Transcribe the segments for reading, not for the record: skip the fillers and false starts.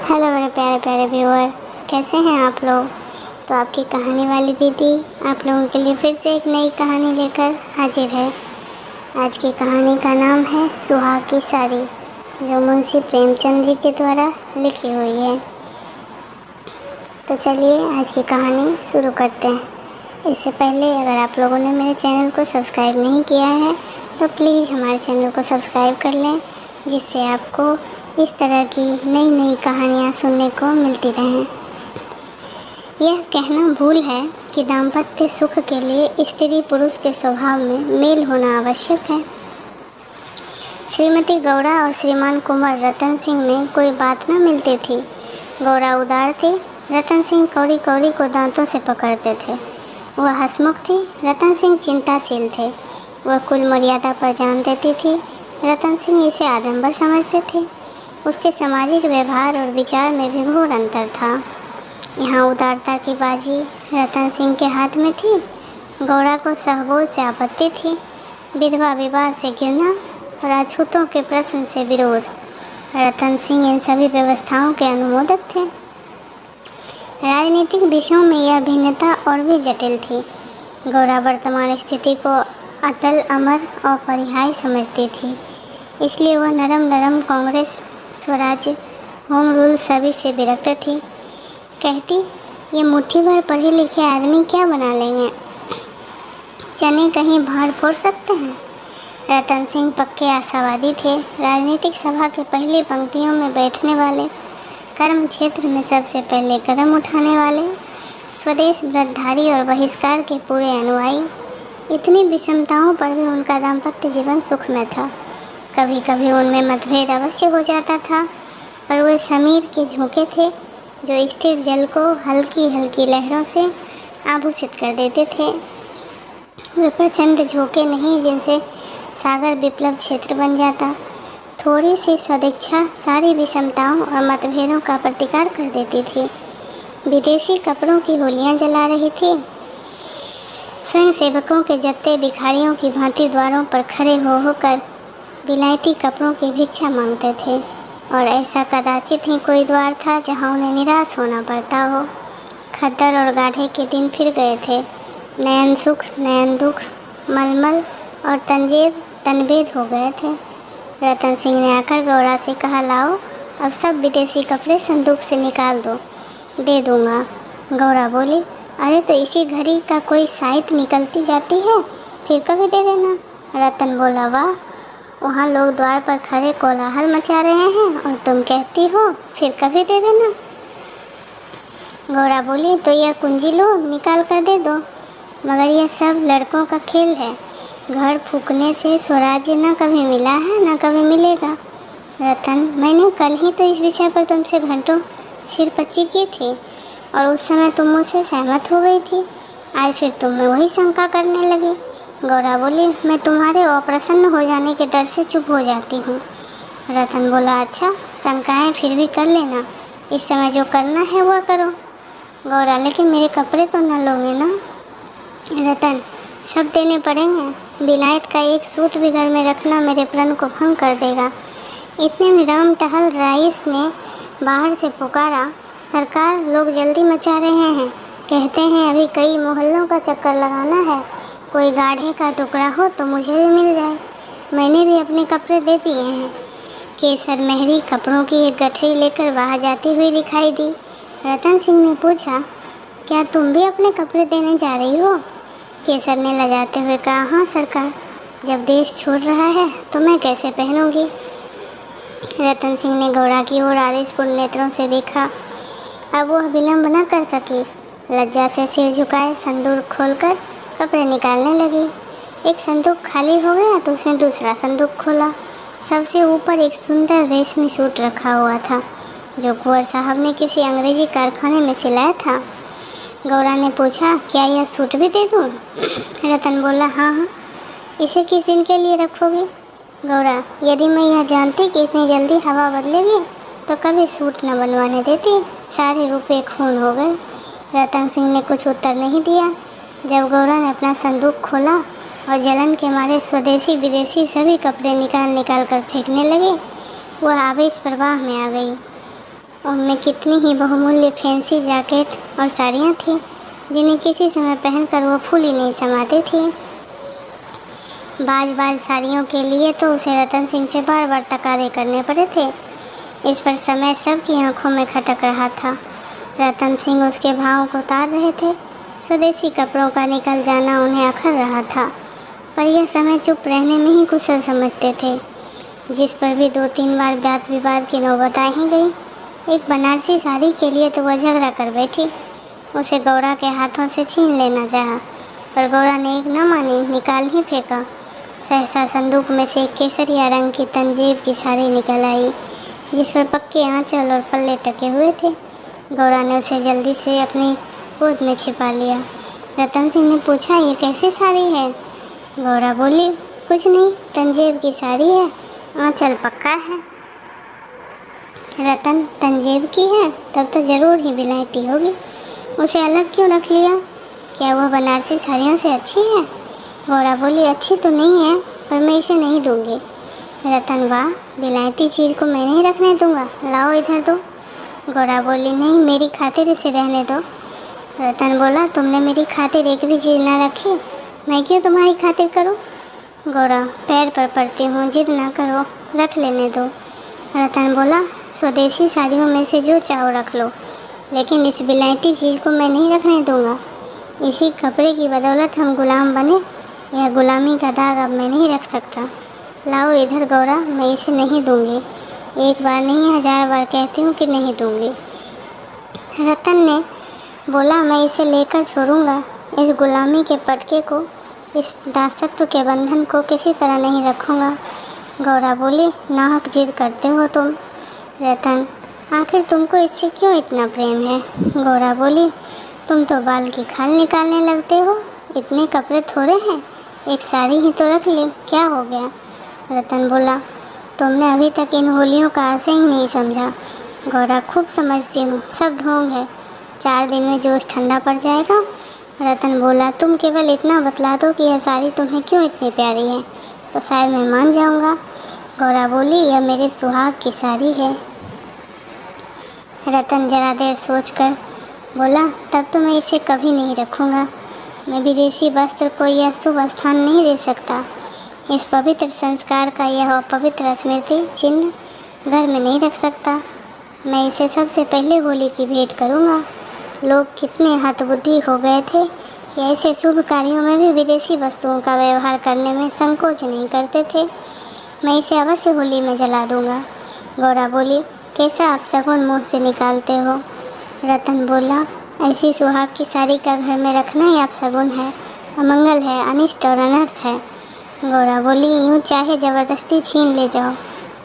Hello मेरे प्यारे प्यारे व्यूअर, कैसे हैं आप लोग। तो आपकी कहानी वाली दीदी आप लोगों के लिए फिर से एक नई कहानी लेकर हाजिर है। आज की कहानी का नाम है सुहाग की साड़ी, जो मुंशी प्रेमचंद जी के द्वारा लिखी हुई है। तो चलिए आज की कहानी शुरू करते हैं। इससे पहले अगर आप लोगों ने मेरे चैनल को सब्सक्राइब नहीं किया है तो प्लीज़ हमारे चैनल को सब्सक्राइब कर लें, जिससे आपको इस तरह की नई नई कहानियाँ सुनने को मिलती रहें। यह कहना भूल है कि दाम्पत्य सुख के लिए स्त्री पुरुष के स्वभाव में मेल होना आवश्यक है। श्रीमती गौड़ा और श्रीमान कुंवर रतन सिंह में कोई बात न मिलती थी। गौड़ा उदार थी, रतन सिंह कौड़ी कौड़ी को दांतों से पकड़ते थे। वह हंसमुख थी, रतन सिंह चिंताशील थे। वह कुल मर्यादा पर जान देती थी, रतन सिंह इसे आडंबर समझते थे। उसके सामाजिक व्यवहार और विचार में भी घोर अंतर था। यहाँ उदारता की बाजी रतन सिंह के हाथ में थी। गौड़ा को सहबोध से आपत्ति थी, विधवा विवाह से घृणा और अछूतों के प्रश्न से विरोध। रतन सिंह इन सभी व्यवस्थाओं के अनुमोदक थे। राजनीतिक विषयों में यह भिन्नता और भी जटिल थी। गौड़ा वर्तमान स्थिति को अटल, अमर और अपरिहार्य समझती थी, इसलिए वह नरम नरम कांग्रेस, स्वराज्य, होम रूल सभी से विरक्त थी। कहती, ये मुट्ठी भर पढ़े लिखे आदमी क्या बना लेंगे, चने कहीं भाड़ फोड़ सकते हैं। रतन सिंह पक्के आशावादी थे। राजनीतिक सभा के पहली पंक्तियों में बैठने वाले, कर्म क्षेत्र में सबसे पहले कदम उठाने वाले, स्वदेश व्रतधारी और बहिष्कार के पूरे अनुयायी। इतनी विषमताओं पर भी उनका दाम्पत्य जीवन सुख में था। कभी कभी उनमें मतभेद अवश्य हो जाता था, पर वे समीर के झोंके थे जो स्थिर जल को हल्की हल्की लहरों से आभूषित कर देते थे। वे प्रचंड झोंके नहीं जिनसे सागर विप्लव क्षेत्र बन जाता। थोड़ी सी सदिच्छा सारी विषमताओं और मतभेदों का प्रतिकार कर देती थी। विदेशी कपड़ों की होलियां जला रही थी। स्वयं सेवकों के जत्थे भिखारियों की भांति द्वारों पर खड़े हो होकर विलायती कपड़ों की भिक्षा मांगते थे, और ऐसा कदाचित ही कोई द्वार था जहां उन्हें निराश होना पड़ता हो। खद्दर और गाढ़े के दिन फिर गए थे। नयन सुख, नयन दुख, मलमल और तंजेब तनबेद हो गए थे। रतन सिंह ने आकर गौड़ा से कहा, लाओ अब सब विदेशी कपड़े संदूक से निकाल दो, दे दूँगा। गौड़ा बोली, अरे तो इसी घड़ी का कोई साइट निकलती जाती है, फिर कभी दे देना। रतन बोला, वाह, वहाँ लोग द्वार पर खड़े कोलाहल मचा रहे हैं और तुम कहती हो फिर कभी दे देना। गौड़ा बोली, तो यह कुंजी लो, निकाल कर दे दो। मगर यह सब लड़कों का खेल है। घर फूकने से स्वराज्य न कभी मिला है न कभी मिलेगा। रतन, मैंने कल ही तो इस विषय पर तुमसे घंटों सिरपच्ची की थी और उस समय तुम मुझसे सहमत हो गई थी। आज फिर तुम में वही शंका करने लगी। गौड़ा बोली, मैं तुम्हारे अप्रसन्न हो जाने के डर से चुप हो जाती हूँ। रतन बोला, अच्छा, शंकाएं फिर भी कर लेना, इस समय जो करना है वह करो। गौड़ा, लेकिन मेरे कपड़े तो न लोगे ना। रतन, सब देने पड़ेंगे। विलायत का एक सूत भी घर में रखना मेरे प्रण को भंग कर देगा। इतने में राम टहल राइस ने बाहर से पुकारा, सरकार, लोग जल्दी मचा रहे हैं, कहते हैं अभी कई मोहल्लों का चक्कर लगाना है, कोई गाढ़े का टुकड़ा हो तो मुझे भी मिल जाए। मैंने भी अपने कपड़े दे दिए हैं। केसर मेहरी कपड़ों की एक गठरी लेकर बाहर जाती हुई दिखाई दी। रतन सिंह ने पूछा, क्या तुम भी अपने कपड़े देने जा रही हो? केसर ने लजाते हुए कहा, हाँ सरकार, जब देश छोड़ रहा है तो मैं कैसे पहनूंगी। रतन सिंह ने गौड़ा की ओर आदेशपूर्ण नेत्रों से देखा। अब वह विलम्ब न कर सकी। लज्जा से सिर झुकाए संदूक खोलकर कपड़े निकालने लगी। एक संदूक खाली हो गया तो उसने दूसरा संदूक खोला। सबसे ऊपर एक सुंदर रेशमी सूट रखा हुआ था, जो कुंवर साहब ने किसी अंग्रेजी कारखाने में सिलाया था। गौड़ा ने पूछा, क्या यह सूट भी दे दूँ? रतन बोला, हाँ हाँ, इसे किस दिन के लिए रखोगे? गौड़ा, यदि मैं यह जानती कि इतनी जल्दी हवा बदलेगी तो कभी सूट न बनवाने देती, सारे रुपये खून हो गए। रतन सिंह ने कुछ उत्तर नहीं दिया। जब गौड़ा ने अपना संदूक खोला और जलन के मारे स्वदेशी विदेशी सभी कपड़े निकाल निकाल कर फेंकने लगे, वह आवेश प्रवाह में आ गई। उनमें कितनी ही बहुमूल्य फैंसी जैकेट और साड़ियाँ थीं जिन्हें किसी समय पहनकर वो फूल ही नहीं समाती थी। बाज साड़ियों के लिए तो उसे रतन सिंह से बार बार तकादे करने पड़े थे। इस पर समय सबकी आंखों में खटक रहा था। रतन सिंह उसके भावों को उतार रहे थे। स्वदेशी कपड़ों का निकल जाना उन्हें अखर रहा था, पर यह समय चुप रहने में ही कुशल समझते थे। जिस पर भी 2-3 बार वाद विवाद की नौबत आ ही गई। एक बनारसी साड़ी के लिए तो वह झगड़ा कर बैठी। उसे गौरा के हाथों से छीन लेना चाहा, पर गौरा ने एक न मानी, निकाल ही फेंका। सहसा संदूक में से एक केसरिया रंग की तंजीब की साड़ी निकल आई, जिस पर पक्के आंचल और पल्ले टके हुए थे। गौरा ने उसे जल्दी से अपनी गोद में छिपा लिया। रतन सिंह ने पूछा, ये कैसी साड़ी है? गौरा बोली, कुछ नहीं, तंजीब की साड़ी है, आंचल पक्का है। रतन, तंजीब की है? तब तो ज़रूर ही विलायती होगी। उसे अलग क्यों रख लिया? क्या वह बनारसी साड़ियों से अच्छी है? गौरा बोली, अच्छी तो नहीं है, पर मैं इसे नहीं दूंगी। रतन, वाह, विलायती चीज़ को मैं नहीं रखने दूंगा, लाओ इधर दो। गौरा बोली, नहीं, मेरी खातिर इसे रहने दो। रतन बोला, तुमने मेरी खातिर एक भी चीज़ ना रखी, मैं क्यों तुम्हारी खातिर करूं? गौरा, पैर पर पड़ती हूँ, जिद ना करो, रख लेने दो। रतन बोला, स्वदेशी साड़ियों में से जो चाहो रख लो, लेकिन इस विलायती चीज़ को मैं नहीं रखने दूंगा। इसी कपड़े की बदौलत हम गुलाम बने, यह गुलामी का दाग अब मैं नहीं रख सकता। लाओ इधर गौरा, मैं इसे नहीं दूंगी। एक बार नहीं, 1000 बार कहती हूँ कि नहीं दूंगी। रतन ने बोला, मैं इसे लेकर छोड़ूंगा। इस गुलामी के पटके को, इस दासत्व के बंधन को किसी तरह नहीं रखूँगा। गौरा बोली, नाहक जिद करते हो तुम। रतन, आखिर तुमको इससे क्यों इतना प्रेम है? गौरा बोली, तुम तो बाल की खाल निकालने लगते हो, इतने कपड़े थोड़े हैं, एक साड़ी ही तो रख ली, क्या हो गया? रतन बोला, तुमने अभी तक इन होलियों का आशय ही नहीं समझा। गौरा, खूब समझती हूँ, सब ढोंग है, 4 दिन में जोश ठंडा पड़ जाएगा। रतन बोला, तुम केवल इतना बतला दो कि यह साड़ी तुम्हें क्यों इतनी प्यारी है, तो शायद मैं मान जाऊँगा। गौरा बोली, यह मेरे सुहाग की साड़ी है। रतन जरा देर सोचकर बोला, तब तो मैं इसे कभी नहीं रखूँगा। मैं विदेशी वस्त्र को यह शुभ स्थान नहीं दे सकता। इस पवित्र संस्कार का यह अपवित्र स्मृति चिन्ह घर में नहीं रख सकता। मैं इसे सबसे पहले होली की भेंट करूँगा। लोग कितने हतबुद्धि हो गए थे कि ऐसे शुभ कार्यों में भी विदेशी वस्तुओं का व्यवहार करने में संकोच नहीं करते थे। मैं इसे अवश्य होली में जला दूँगा। गौरा बोली, कैसा आप शगुन मुँह से निकालते हो? रतन बोला, ऐसी सुहाग की साड़ी का घर में रखना ही आप शगुन है, अमंगल है, अनिष्ट और अनर्थ है। गौरा बोली, यूँ चाहे ज़बरदस्ती छीन ले जाओ,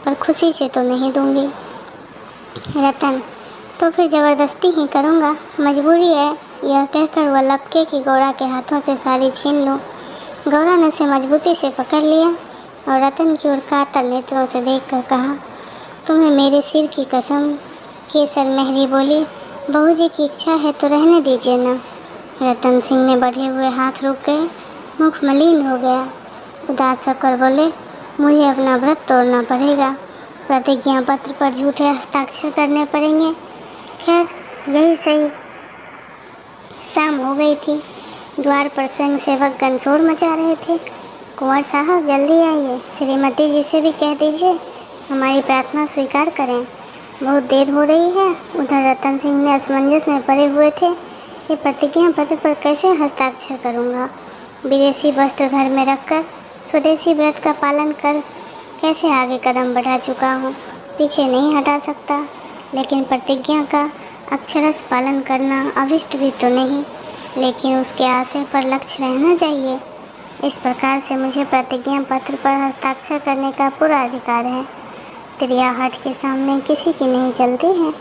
पर खुशी से तो नहीं दूंगी। रतन, तो फिर ज़बरदस्ती ही करूँगा, मजबूरी है। यह कहकर वह लपके कि गौरा के हाथों से साड़ी छीन लो। गौरा ने उसे मजबूती से पकड़ लिया और रतन की ओर कातर नेत्रों से देखकर कहा, तुम्हें मेरे सिर की कसम। केसर मेहरी बोली, बहू जी की इच्छा है तो रहने दीजिए ना। रतन सिंह ने बढ़े हुए हाथ रुक गए, मुख मलिन हो गया। उदास होकर बोले, मुझे अपना व्रत तोड़ना पड़ेगा, प्रतिज्ञा पत्र पर झूठे हस्ताक्षर करने पड़ेंगे। खैर, यही सही। शाम हो गई थी। द्वार पर स्वयं सेवक गनशोर मचा रहे थे। कुंवर साहब, जल्दी आइए, श्रीमती जी से भी कह दीजिए हमारी प्रार्थना स्वीकार करें, बहुत देर हो रही है। उधर रतन सिंह ने असमंजस में पड़े हुए थे कि प्रतिज्ञा पत्र पर कैसे हस्ताक्षर करूँगा। विदेशी वस्त्र घर में रखकर स्वदेशी व्रत का पालन कर कैसे आगे कदम बढ़ा चुका हूँ, पीछे नहीं हटा सकता। लेकिन प्रतिज्ञा का अक्षरश पालन करना अभिष्ट भी तो नहीं, लेकिन उसके आशय पर लक्ष्य रहना चाहिए। इस प्रकार से मुझे प्रतिज्ञा पत्र पर हस्ताक्षर करने का पूरा अधिकार है। त्रियाहट के सामने किसी की नहीं चलती है।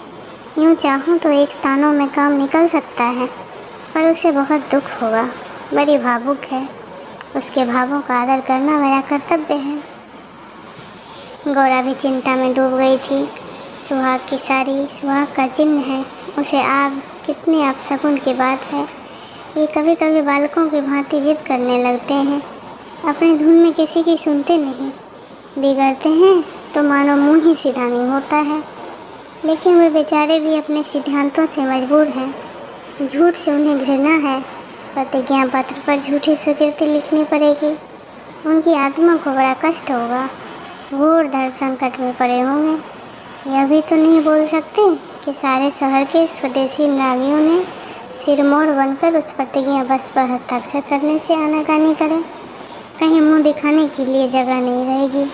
यूँ चाहूँ तो एक तानों में काम निकल सकता है, पर उसे बहुत दुख होगा। बड़ी भावुक है, उसके भावों का आदर करना मेरा कर्तव्य है। गौरा भी चिंता में डूब गई थी। सुहाग की साड़ी सुहाग का चिन्ह है, उसे आग कितने अपशकुन की बात है। ये कभी कभी बालकों की भांति जिद करने लगते हैं, अपनी धुन में किसी की सुनते नहीं, बिगड़ते हैं तो मानो मुँह ही सीधा नहीं होता है। लेकिन वे बेचारे भी अपने सिद्धांतों से मजबूर हैं। झूठ से उन्हें घृणा है। प्रतिज्ञा पत्र पर झूठी स्वीकृति लिखनी पड़ेगी। उनकी आत्मा को बड़ा कष्ट होगा। घोर धर्म संकट में पड़े होंगे। यह भी तो नहीं बोल सकते कि सारे शहर के स्वदेशी नागियों ने सिरमौर बनकर उस प्रतिज्ञा पत्र पर हस्ताक्षर करने से आनाकानी करें। कहीं मुंह दिखाने के लिए जगह नहीं रहेगी।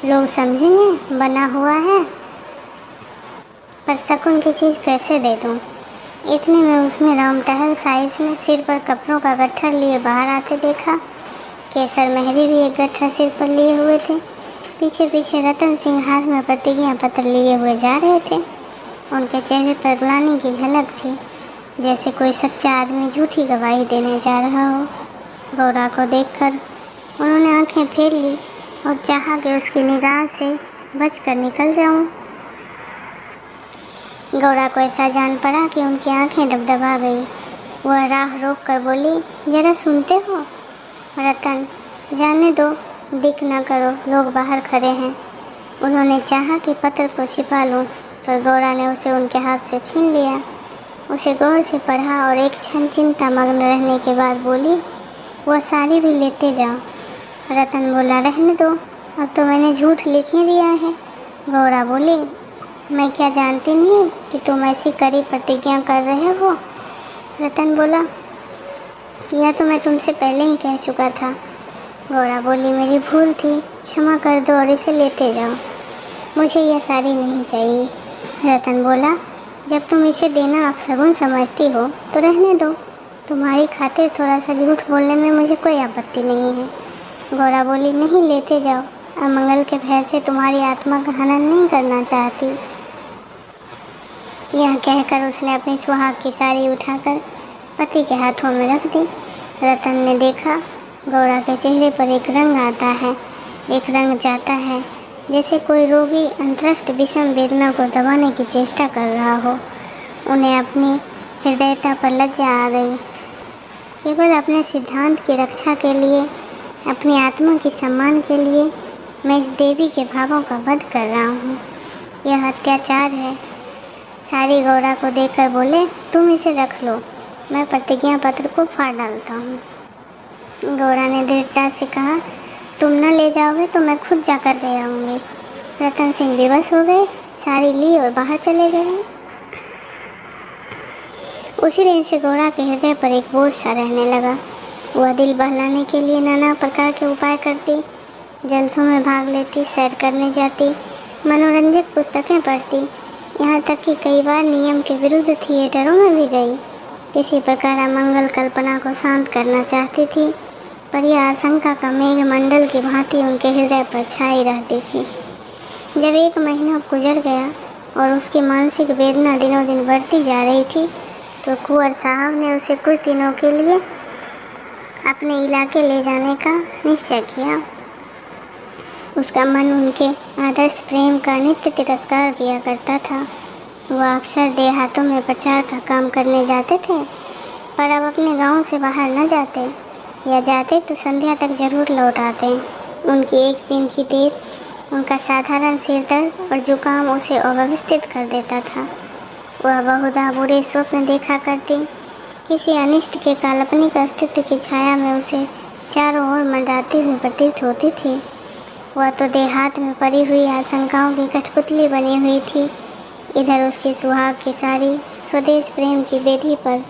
लोग समझेंगे बना हुआ है, पर शकुन की चीज़ कैसे दे दूँ। इतने में उसमें राम टहल साइस ने सिर पर कपड़ों का गट्ठर लिए बाहर आते देखा। केसर मेहरी भी एक गट्ठर सिर पर लिए हुए थे। पीछे पीछे रतन सिंह हाथ में प्रतिज्ञा पत्र लिए हुए जा रहे थे। उनके चेहरे पर ग्लानि की झलक थी, जैसे कोई सच्चा आदमी झूठी गवाही देने जा रहा हो। गौरा को देखकर उन्होंने आंखें फेर ली और चाहा कि उसकी निगाह से बचकर निकल जाऊं। गौरा को ऐसा जान पड़ा कि उनकी आंखें डबडबा गई। वह राह रोक कर बोली, जरा सुनते हो? रतन, जाने दो, दिख न करो, लोग बाहर खड़े हैं। उन्होंने चाहा कि पत्र को छिपा लूं, पर गौरा ने उसे उनके हाथ से छीन लिया। उसे गौर से पढ़ा और एक क्षण चिंता मग्न रहने के बाद बोली, वह साड़ी भी लेते जाओ। रतन बोला, रहने दो, अब तो मैंने झूठ लिख ही दिया है। गौरा बोली, मैं क्या जानती नहीं कि तुम ऐसी कड़ी प्रतिज्ञा कर रहे हो। रतन बोला, यह तो मैं तुमसे पहले ही कह चुका था। गौरा बोली, मेरी भूल थी, क्षमा कर दो और इसे लेते जाओ। मुझे यह साड़ी नहीं चाहिए। रतन बोला, जब तुम इसे देना अपशगुन समझती हो तो रहने दो। तुम्हारी खातिर थोड़ा सा झूठ बोलने में मुझे कोई आपत्ति नहीं है। गौरा बोली, नहीं, लेते जाओ। अमंगल के भय से तुम्हारी आत्मा का हनन नहीं करना चाहती। यह कहकर उसने अपनी सुहाग की साड़ी उठाकर पति के हाथों में रख दी। रतन ने देखा, गौरा के चेहरे पर एक रंग आता है, एक रंग जाता है, जैसे कोई रोगी अंतरस्ट विषम वेदना को दबाने की चेष्टा कर रहा हो। उन्हें अपनी हृदयता पर लज्जा आ गई। केवल अपने सिद्धांत की रक्षा के लिए, अपनी आत्मा के सम्मान के लिए मैं इस देवी के भावों का वध कर रहा हूँ। यह अत्याचार है। सारी गौरा को देकर बोले, तुम इसे रख लो, मैं प्रतिज्ञा पत्र को फाड़ डालता हूँ। गौरा ने दृढ़ता से कहा, तुम न ले जाओगे तो मैं खुद जाकर ले आऊँगी। रतन सिंह बेबस हो गए, साड़ी ली और बाहर चले गए। उसी दिन से गौरा के हृदय पर एक बोझ सा रहने लगा। वह दिल बहलाने के लिए नाना प्रकार के उपाय करती, जलसों में भाग लेती, सैर करने जाती, मनोरंजक पुस्तकें पढ़ती, यहाँ तक कि कई बार नियम के विरुद्ध थिएटरों में भी गई। किसी प्रकार अमंगल कल्पना को शांत करना चाहती थी, पर यह आशंका का मेघमंडल की भांति उनके हृदय पर छाई रहती थी। जब 1 महीना गुजर गया और उसकी मानसिक वेदना दिनों दिन बढ़ती जा रही थी, तो कुंवर साहब ने उसे कुछ दिनों के लिए अपने इलाके ले जाने का निश्चय किया। उसका मन उनके आदर्श प्रेम का नित्य तिरस्कार किया करता था। वह अक्सर देहातों में प्रचार का काम करने जाते थे, पर अब अपने गांव से बाहर न जाते, या जाते तो संध्या तक जरूर लौट आते। उनकी एक दिन की देर, उनका साधारण सिर दर्द और जुकाम उसे अव्यवस्थित कर देता था। वह बहुधा बुरे स्वप्न देखा करती। किसी अनिष्ट के काल्पनिक अस्तित्व की छाया में उसे चारों ओर मंडराती हुई प्रतीत होती थी। वह तो देहात में पड़ी हुई आशंकाओं की कठपुतली बनी हुई थी, इधर उसकी सुहाग की साड़ी स्वदेश प्रेम की वेदी पर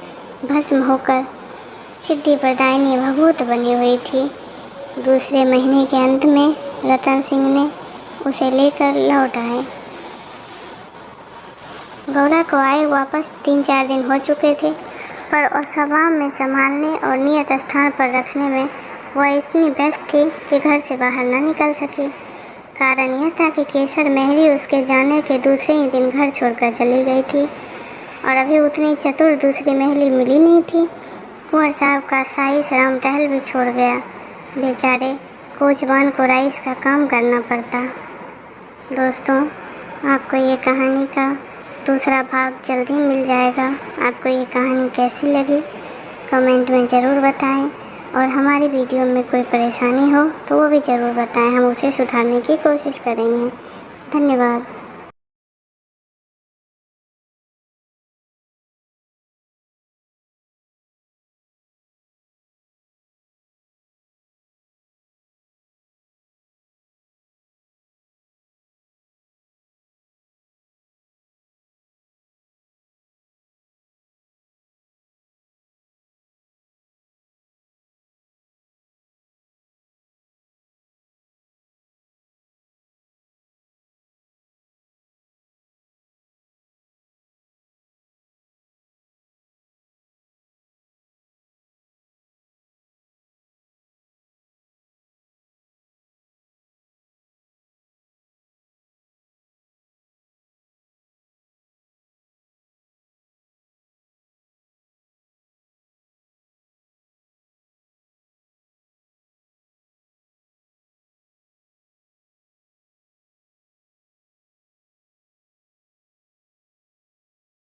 भस्म होकर सिद्धि प्रदायिनी भभूत बनी हुई थी। दूसरे महीने के अंत में रतन सिंह ने उसे लेकर लौट आए। गौरा को आए वापस 3-4 दिन हो चुके थे, पर सभा में संभालने और नियत स्थान पर रखने में वह इतनी व्यस्त थी कि घर से बाहर न निकल सकी। कारण यह था कि केसर मेहरी उसके जाने के दूसरे ही दिन घर छोड़कर चली गई थी, और अभी उतनी चतुर दूसरी मेहरी मिली नहीं थी। कुंवर साहब का साइस राम टहल भी छोड़ गया। बेचारे कोचवान को राइस का काम करना पड़ता। दोस्तों, आपको ये कहानी का दूसरा भाग जल्दी मिल जाएगा। आपको ये कहानी कैसी लगी कमेंट में ज़रूर बताएं, और हमारी वीडियो में कोई परेशानी हो तो वो भी ज़रूर बताएं, हम उसे सुधारने की कोशिश करेंगे। धन्यवाद।